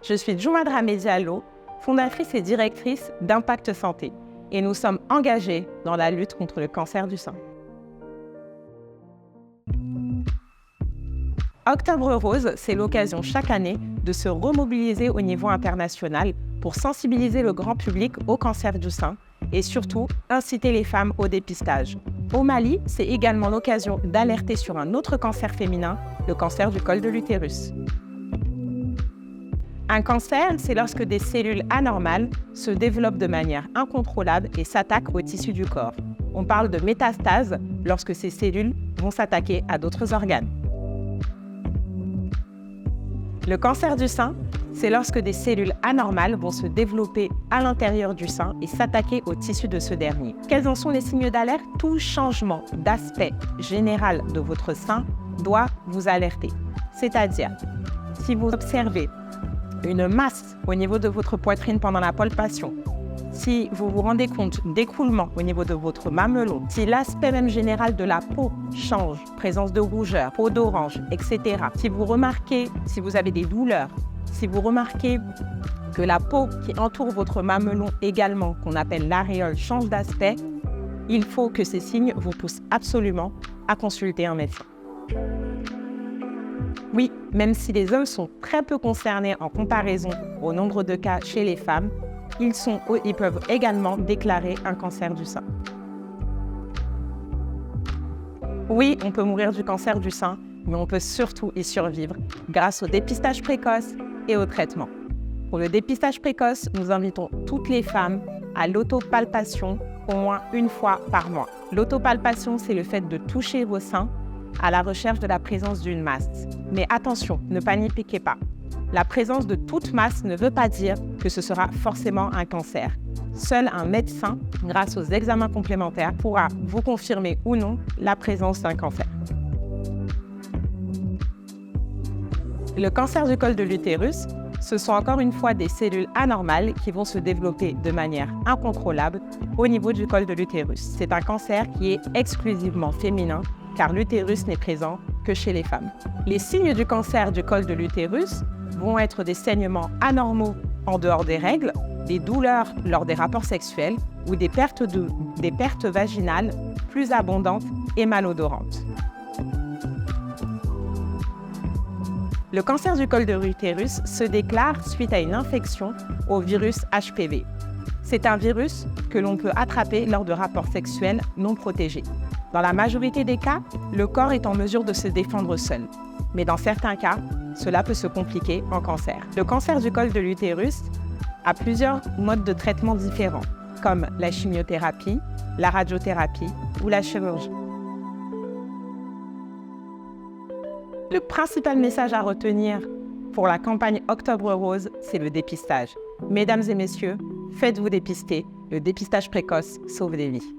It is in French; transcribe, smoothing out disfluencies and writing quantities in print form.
Je suis Djouma Dramé Diallo, fondatrice et directrice d'Impact Santé, et nous sommes engagés dans la lutte contre le cancer du sein. Octobre Rose, c'est l'occasion chaque année de se remobiliser au niveau international pour sensibiliser le grand public au cancer du sein et surtout inciter les femmes au dépistage. Au Mali, c'est également l'occasion d'alerter sur un autre cancer féminin, le cancer du col de l'utérus. Un cancer, c'est lorsque des cellules anormales se développent de manière incontrôlable et s'attaquent aux tissus du corps. On parle de métastase lorsque ces cellules vont s'attaquer à d'autres organes. Le cancer du sein, c'est lorsque des cellules anormales vont se développer à l'intérieur du sein et s'attaquer au tissu de ce dernier. Quels en sont les signes d'alerte? Tout changement d'aspect général de votre sein doit vous alerter. C'est-à-dire, si vous observez une masse au niveau de votre poitrine pendant la palpation, si vous vous rendez compte d'écroulement au niveau de votre mamelon, si l'aspect même général de la peau change, présence de rougeur, peau d'orange, etc. Si vous remarquez, si vous avez des douleurs, si vous remarquez que la peau qui entoure votre mamelon également, qu'on appelle l'aréole, change d'aspect, il faut que ces signes vous poussent absolument à consulter un médecin. Oui, même si les hommes sont très peu concernés en comparaison au nombre de cas chez les femmes, ils peuvent également déclarer un cancer du sein. Oui, on peut mourir du cancer du sein, mais on peut surtout y survivre grâce au dépistage précoce et au traitement. Pour le dépistage précoce, nous invitons toutes les femmes à l'autopalpation au moins une fois par mois. L'autopalpation, c'est le fait de toucher vos seins à la recherche de la présence d'une masse. Mais attention, ne paniquez pas. La présence de toute masse ne veut pas dire que ce sera forcément un cancer. Seul un médecin, grâce aux examens complémentaires, pourra vous confirmer ou non la présence d'un cancer. Le cancer du col de l'utérus, ce sont encore une fois des cellules anormales qui vont se développer de manière incontrôlable au niveau du col de l'utérus. C'est un cancer qui est exclusivement féminin, car l'utérus n'est présent que chez les femmes. Les signes du cancer du col de l'utérus vont être des saignements anormaux en dehors des règles, des douleurs lors des rapports sexuels ou des pertes vaginales plus abondantes et malodorantes. Le cancer du col de l'utérus se déclare suite à une infection au virus HPV. C'est un virus que l'on peut attraper lors de rapports sexuels non protégés. Dans la majorité des cas, le corps est en mesure de se défendre seul. Mais dans certains cas, cela peut se compliquer en cancer. Le cancer du col de l'utérus a plusieurs modes de traitement différents, comme la chimiothérapie, la radiothérapie ou la chirurgie. Le principal message à retenir pour la campagne Octobre Rose, c'est le dépistage. Mesdames et messieurs, faites-vous dépister. Le dépistage précoce sauve des vies.